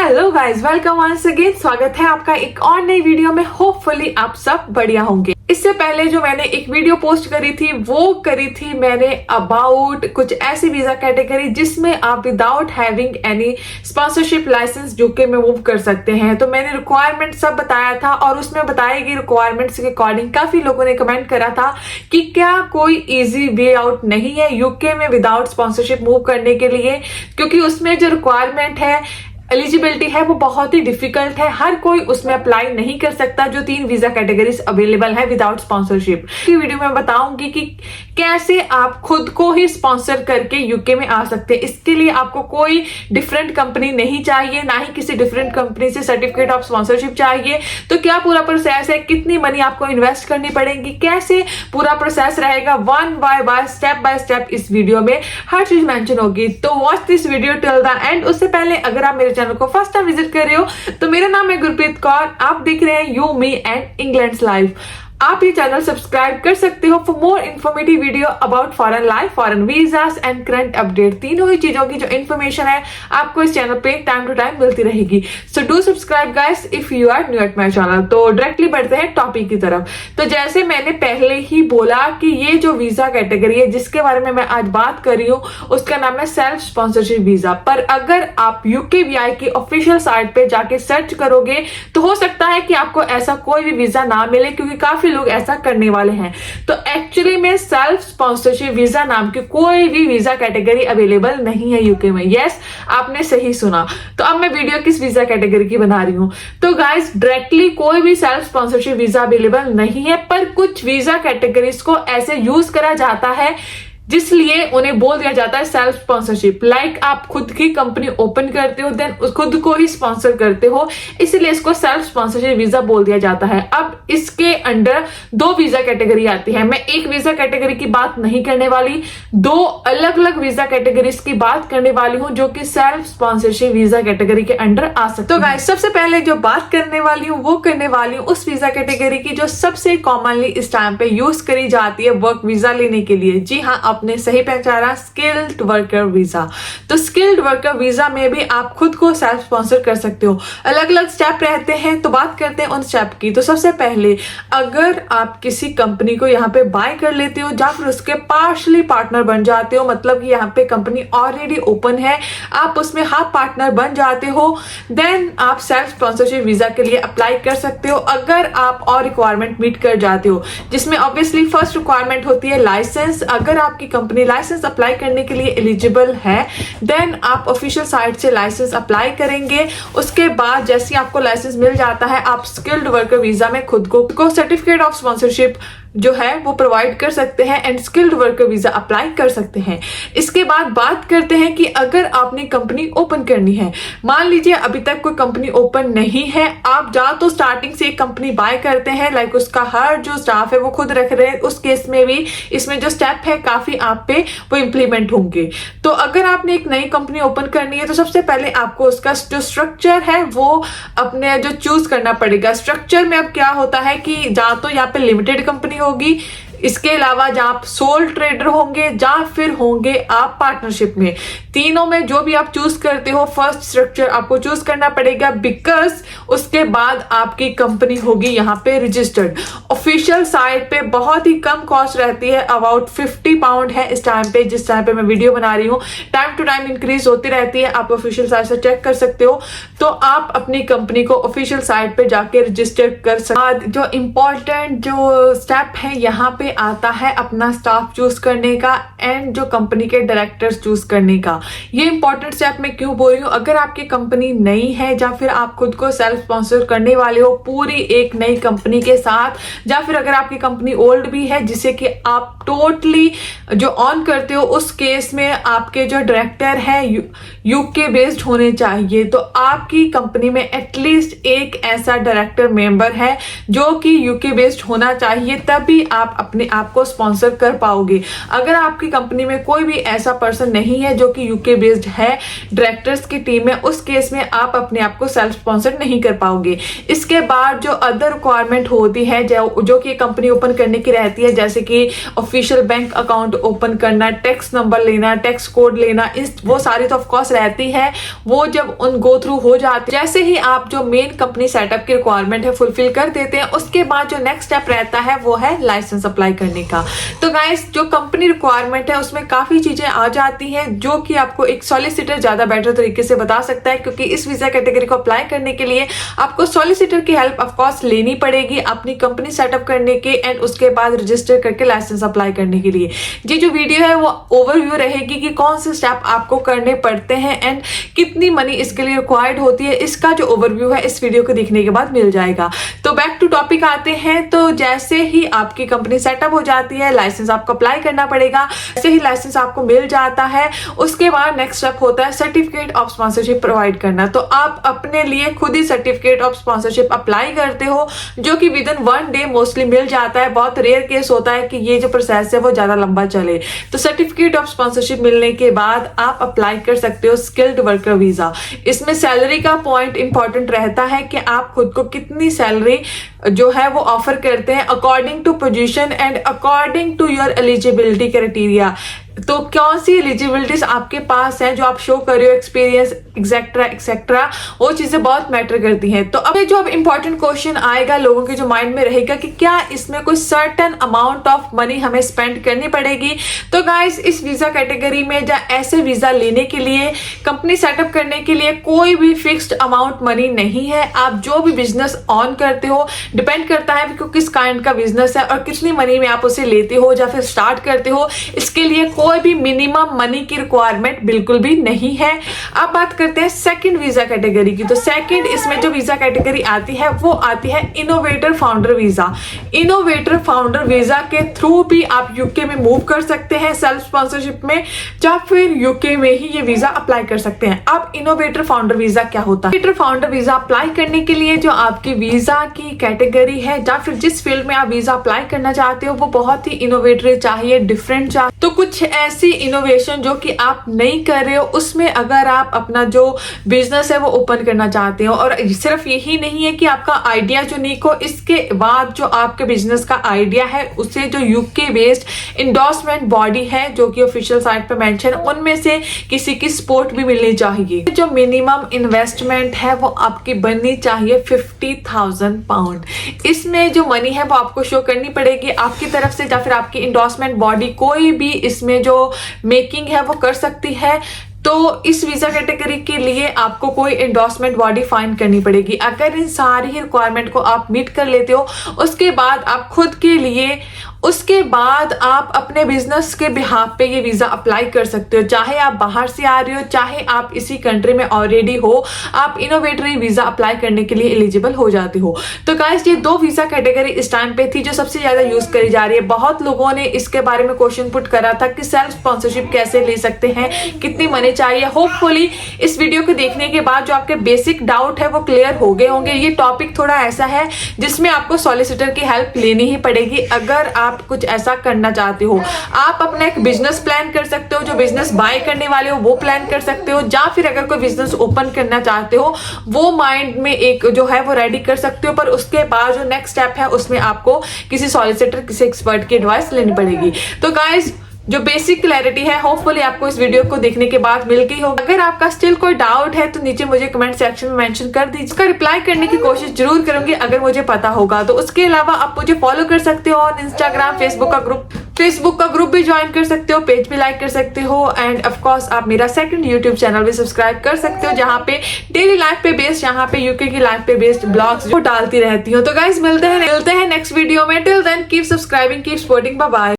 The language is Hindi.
Hello guys, welcome once again. स्वागत है आपका एक और नई वीडियो में। होपफुली आप सब बढ़िया होंगे। इससे पहले जो मैंने एक वीडियो पोस्ट करी थी वो करी थी मैंने अबाउट कुछ ऐसी वीजा कैटेगरी जिसमें आप without having any sponsorship licence UK में मूव कर सकते हैं। तो मैंने रिक्वायरमेंट सब बताया था और उसमें बताई गई रिक्वायरमेंट्स के अकॉर्डिंग काफी लोगों ने कमेंट करा था कि क्या कोई इजी वे आउट नहीं है यूके में विदाउट स्पॉन्सरशिप मूव करने के लिए, क्योंकि उसमें जो रिक्वायरमेंट है, एलिजिबिलिटी है, वो बहुत ही डिफिकल्ट है। हर कोई उसमें अप्लाई नहीं कर सकता जो 3 वीजा कैटेगरीज अवेलेबल है विदाउट स्पॉन्सरशिप। की वीडियो में बताऊंगी कि कैसे आप खुद को ही स्पॉन्सर करके यूके में आ सकते हैं। इसके लिए आपको कोई डिफरेंट कंपनी नहीं चाहिए, ना ही किसी डिफरेंट कंपनी से सर्टिफिकेट ऑफ स्पॉन्सरशिप चाहिए। तो क्या पूरा प्रोसेस है, कितनी मनी आपको इन्वेस्ट करनी पड़ेगी, कैसे पूरा प्रोसेस रहेगा, वन बाय स्टेप इस वीडियो में हर चीज मेंशन होगी। तो watch this video till the end. उससे पहले अगर आप मेरे चैनल को फर्स्ट टाइम विजिट कर रहे हो तो मेरा नाम है गुरप्रीत कौर। आप देख रहे हैं you me and England's life. आप ये चैनल सब्सक्राइब कर सकते हो for more informative video about foreign life, foreign visas and current update. तीनों ही चीजों की जो इन्फॉर्मेशन है आपको इस चैनल पे टाइम टू टाइम मिलती रहेगी। So do subscribe guys if you are new at my channel. तो डायरेक्टली बढ़ते हैं टॉपिक की तरफ। तो जैसे मैंने पहले ही बोला कि ये जो वीजा कैटेगरी है जिसके बारे में मैं आज बात कर रही हूँ उसका नाम है सेल्फ स्पॉन्सरशिप वीजा। पर अगर आप यूकेवीआई की ऑफिशियल साइट पे जाके सर्च करोगे तो हो सकता है कि आपको ऐसा कोई भी वीजा ना मिले, क्योंकि काफी लोग ऐसा करने वाले हैं। तो एक्चुअली में सेल्फ स्पॉन्सरशिप वीजा नाम की कोई भी वीजा कैटेगरी अवेलेबल नहीं है यूके में। यस, आपने सही सुना। तो अब मैं वीडियो किस वीजा कैटेगरी की बना रही हूं। तो गाइस, डायरेक्टली कोई भी सेल्फ स्पॉन्सरशिप वीजा अवेलेबल नहीं है, पर कुछ वीजा कैटेगरीज को ऐसे यूज करा जाता है जिसलिए उन्हें बोल दिया जाता है सेल्फ स्पॉन्सरशिप। लाइक आप खुद की कंपनी ओपन करते हो, देन खुद को ही स्पॉन्सर करते हो, इसलिए इसको सेल्फ स्पॉन्सरशिप वीजा बोल दिया जाता है। अब इसके अंडर 2 वीजा कैटेगरी आती है। मैं एक वीजा कैटेगरी की बात नहीं करने वाली, 2 अलग अलग वीजा कैटेगरीज की बात करने वाली हूं जो कि सेल्फ स्पॉन्सरशिप वीजा कैटेगरी के अंडर आ सकते। तो गाइस, सबसे पहले जो बात करने वाली हूँ वो करने वाली हूँ उस वीजा कैटेगरी की जो सबसे कॉमनली इस टाइम पे यूज करी जाती है वर्क वीजा लेने के लिए। जी हाँ, आपने सही पहचाना, स्किल्ड वर्कर वीजा। तो स्किल्ड वर्कर वीजा में भी आप खुद को सेल्फ स्पॉन्सर कर सकते हो। अलग अलग स्टेप रहते हैं, तो बात करते हैं उन स्टेप की। तो सबसे पहले अगर आप किसी कंपनी को यहाँ पे बाय कर लेते हो या फिर उसके पार्शली पार्टनर बन जाते हो, मतलब कि यहाँ पे कंपनी ऑलरेडी ओपन है, आप उसमें हाफ पार्टनर बन जाते हो, देन आप सेल्फ स्पॉन्सरशिप वीजा के लिए अप्लाई कर सकते हो। अगर आप और रिक्वायरमेंट मीट कर जाते हो, जिसमें ऑब्वियसली फर्स्ट रिक्वायरमेंट होती है लाइसेंस। अगर आपकी कंपनी लाइसेंस अप्लाई करने के लिए एलिजिबल है, देन आप ऑफिशियल साइट से लाइसेंस अप्लाई करेंगे। उसके बाद जैसे आपको लाइसेंस मिल जाता है, आप स्किल्ड वर्कर वीजा में खुद को सर्टिफिकेट ऑफ स्पॉन्सरशिप जो है वो प्रोवाइड कर सकते हैं and skilled worker visa apply कर सकते हैं। इसके बाद बात करते हैं कि अगर आपने कंपनी ओपन करनी है, मान लीजिए अभी तक कोई कंपनी ओपन नहीं है, आप जा तो स्टार्टिंग से एक कंपनी बाय करते हैं, लाइक उसका हर जो स्टाफ है वो खुद रख रहे हैं, उस केस में भी इसमें जो स्टेप है काफी आप पे वो इंप्लीमेंट होंगे। तो अगर आपने एक नई कंपनी ओपन करनी है तो सबसे पहले आपको उसका जो स्ट्रक्चर है वो अपने जो चूज करना पड़ेगा। स्ट्रक्चर में अब क्या होता है कि या तो यहाँ पे लिमिटेड कंपनी होगी, इसके अलावा जहां आप सोल ट्रेडर होंगे या फिर होंगे आप पार्टनरशिप में। तीनों में जो भी आप चूज करते हो, फर्स्ट स्ट्रक्चर आपको चूज करना पड़ेगा, बिकॉज उसके बाद आपकी कंपनी होगी यहाँ पे रजिस्टर्ड। ऑफिशियल साइट पे बहुत ही कम कॉस्ट रहती है, अबाउट 50 पाउंड है इस टाइम पे, जिस टाइम पे मैं वीडियो बना रही हूँ। टाइम टू टाइम इंक्रीज होती रहती है, आप ऑफिशियल साइट से चेक कर सकते हो। तो आप अपनी कंपनी को ऑफिशियल साइट पे जाके रजिस्टर कर सकते। जो इंपॉर्टेंट जो स्टेप है यहाँ पे आता है अपना स्टाफ चूज करने का एंड जो कंपनी के डायरेक्टर्स चूज करने का। ये इंपॉर्टेंट स्टेप मैं क्यों बोल रही हूँ, अगर आपकी कंपनी नई है या फिर आप खुद को सेल्फ स्पॉन्सर करने वाले हो पूरी एक नई कंपनी के साथ, या फिर अगर आपकी कंपनी ओल्ड भी है जिसे कि आप टोटली जो ऑन करते हो, उस केस में आपके जो डायरेक्टर है यूके बेस्ड होने चाहिए। तो आपकी कंपनी में एटलीस्ट एक ऐसा डायरेक्टर मेंबर है जो कि यूके बेस्ड होना चाहिए, तभी आप अपने आप को स्पॉन्सर कर पाओगे। अगर आपकी कंपनी में कोई भी ऐसा पर्सन नहीं है जो कि यूके बेस्ड है, डायरेक्टर्स की टीम है, उस केस में आप अपने आप को सेल्फ स्पॉन्सर्ड नहीं कर पाओगे। इसके बाद जो अदर रिक्वायरमेंट होती है जो कि कंपनी ओपन करने की रहती है, जैसे कि ऑफिशियल बैंक अकाउंट ओपन करना, टैक्स नंबर लेना, टैक्स कोड लेना, वो सारी तो ऑफकोर्स रहती है। वो जब उन गो थ्रू हो जाते, जैसे ही आप जो मेन कंपनी सेटअप की रिक्वायरमेंट है फुलफिल कर देते हैं, उसके बाद जो नेक्स्ट स्टेप रहता है वो है लाइसेंस अप्लाई करने का। तो गाइस जो कंपनी रिक्वायरमेंट है उसमें काफी चीजें आ जाती हैं जो कि आपको एक सॉलिसिटर ज्यादा बेटर तरीके से बता सकता है, क्योंकि इस वीजा कैटेगरी को अप्लाई करने के लिए आपको सॉलिसिटर की हेल्प ऑफकोर्स लेनी पड़ेगी अपनी कंपनी सेटअप करने के एंड उसके बाद रजिस्टर करके लाइसेंस अप्लाई करने के लिए। ये जो वीडियो है वो ओवरव्यू रहेगी कि कौन से स्टेप आपको करने पड़ते हैं एंड कितनी मनी इसके लिए रिक्वायर्ड होती है, इसका जो ओवरव्यू है इस वीडियो को देखने के बाद मिल जाएगा। तो बैक टू टॉपिक आते हैं। तो जैसे ही आपकी कंपनी सेटअप हो जाती है, लाइसेंस आपको अप्लाई करना पड़ेगा। जैसे ही लाइसेंस आपको मिल जाता है उसके बाद नेक्स्ट स्टेप होता है सर्टिफिकेट ऑफ स्पॉन्सरशिप प्रोवाइड करना। तो आप अपने लिए खुद ही सर्टिफिकेट ऑफ स्पॉन्सरशिप अप्लाई करते हो, जो कि विद इन 1 डे मोस्टली मिल जाता है। बहुत रेयर केस होता है कि ये जो प्रोसेस है वो ज्यादा लंबा चले। तो सर्टिफिकेट ऑफ स्पॉन्सरशिप मिलने के बाद आप अप्लाई कर सकते हो स्किल्ड वर्कर वीजा। इसमें सैलरी का पॉइंट इंपॉर्टेंट रहता है कि आप खुद को कितनी सैलरी जो है वो ऑफर करते हैं according to position and according to your eligibility criteria. तो कौन सी एलिजिबिलिटीज आपके पास है जो आप शो कर रहे हो, एक्सपीरियंस एक्सेट्रा एक्सेट्रा, वो चीजें बहुत मैटर करती हैं। तो अब जो अब इंपॉर्टेंट क्वेश्चन आएगा लोगों के जो माइंड में रहेगा कि क्या इसमें कोई सर्टेन अमाउंट ऑफ मनी हमें स्पेंड करनी पड़ेगी। तो गाइस इस वीजा कैटेगरी में या ऐसे वीजा लेने के लिए, कंपनी सेटअप करने के लिए कोई भी फिक्स्ड अमाउंट मनी नहीं है। आप जो भी बिजनेस ऑन करते हो डिपेंड करता है कि किस काइंड का बिजनेस है और कितनी मनी में आप उसे लेते हो या फिर स्टार्ट करते हो। इसके लिए कोई भी मिनिमम मनी की रिक्वायरमेंट बिल्कुल भी नहीं है। अब बात करते हैं सेकंड वीजा कैटेगरी की। तो सेकंड इसमें जो वीजा कैटेगरी आती है वो आती है innovator founder visa. Innovator founder visa के थ्रू भी आप यूके में मूव कर सकते हैं सेल्फ स्पॉन्सरशिप में, या फिर यूके में ही ये वीजा अप्लाई कर सकते हैं। अब इनोवेटर फाउंडर वीजा क्या होता है? इनोवेटर फाउंडर वीजा अप्लाई करने के लिए जो आपकी वीजा की कैटेगरी है या फिर जिस फील्ड में आप वीजा अप्लाई करना चाहते हो वो बहुत ही इनोवेटिव चाहिए, डिफरेंट चाहिए। तो कुछ ऐसी इनोवेशन जो कि आप नहीं कर रहे हो उसमें अगर आप अपना जो बिजनेस है वो ओपन करना चाहते हो, और सिर्फ यही नहीं है कि आपका आइडिया यूनिक हो, इसके बाद जो आपके बिजनेस का आइडिया है उसे जो यूके बेस्ड इंडोर्समेंट बॉडी है जो कि ऑफिशियल साइट पे मेंशन, उनमें से किसी की सपोर्ट भी मिलनी चाहिए। जो मिनिमम इन्वेस्टमेंट है वो आपकी बननी चाहिए 50,000 पाउंड। इसमें जो मनी है वो आपको शो करनी पड़ेगी आपकी तरफ से, या फिर आपकी इंडोर्समेंट बॉडी कोई भी इसमें जो मेकिंग है वो कर सकती है। तो इस वीजा कैटेगरी के लिए आपको कोई एंडोर्समेंट बॉडी फाइंड करनी पड़ेगी। अगर इन सारी रिक्वायरमेंट को आप मीट कर लेते हो उसके बाद आप खुद के लिए, उसके बाद आप अपने बिजनेस के बिहाफ पे ये वीजा अप्लाई कर सकते हो। चाहे आप बाहर से आ रहे हो, चाहे आप इसी कंट्री में ऑलरेडी हो, आप इनोवेटरी वीजा अप्लाई करने के लिए एलिजिबल हो जाते हो। तो गाइस ये 2 वीजा कैटेगरी इस टाइम पे थी जो सबसे ज्यादा यूज करी जा रही है। बहुत लोगों ने इसके बारे में क्वेश्चन पुट करा था कि सेल्फ स्पॉन्सरशिप कैसे ले सकते हैं, कितनी मनी चाहिए। होपफुली इस वीडियो को देखने के बाद जो आपके बेसिक डाउट है वो क्लियर हो गए होंगे। ये टॉपिक थोड़ा ऐसा है जिसमें आपको सॉलिसिटर की हेल्प लेनी ही पड़ेगी अगर आप कुछ ऐसा करना चाहते हो। आप अपना एक बिजनेस प्लान कर सकते हो, जो बिजनेस बाय करने वाले हो वो प्लान कर सकते हो, या फिर अगर कोई बिजनेस ओपन करना चाहते हो वो माइंड में एक जो है वो रेडी कर सकते हो। पर उसके बाद जो नेक्स्ट स्टेप है उसमें आपको किसी सॉलिसिटर, किसी एक्सपर्ट की एडवाइस लेनी पड़ेगी। तो गाइस जो बेसिक क्लैरिटी है होपफुली आपको इस वीडियो को देखने के बाद मिल गई होगी। अगर आपका स्टिल कोई डाउट है तो नीचे मुझे कमेंट सेक्शन में मेंशन कर दीजिए, इसका रिप्लाई करने की कोशिश जरूर करूंगी अगर मुझे पता होगा। तो उसके अलावा आप मुझे फॉलो कर सकते हो और इंस्टाग्राम, फेसबुक का ग्रुप भी ज्वाइन कर सकते हो, पेज भी लाइक कर सकते हो, एंड ऑफ कोर्स आप मेरा सेकंड यूट्यूब चैनल भी सब्सक्राइब कर सकते हो जहां पे डेली लाइफ पे बेस्ड, यहाँ पे यूके की लाइफ पे बेस्ड ब्लॉग्स डालती रहती हूँ। तो गाइस मिलते हैं नेक्स्ट वीडियो में। Till then keep subscribing, keep supporting, bye bye.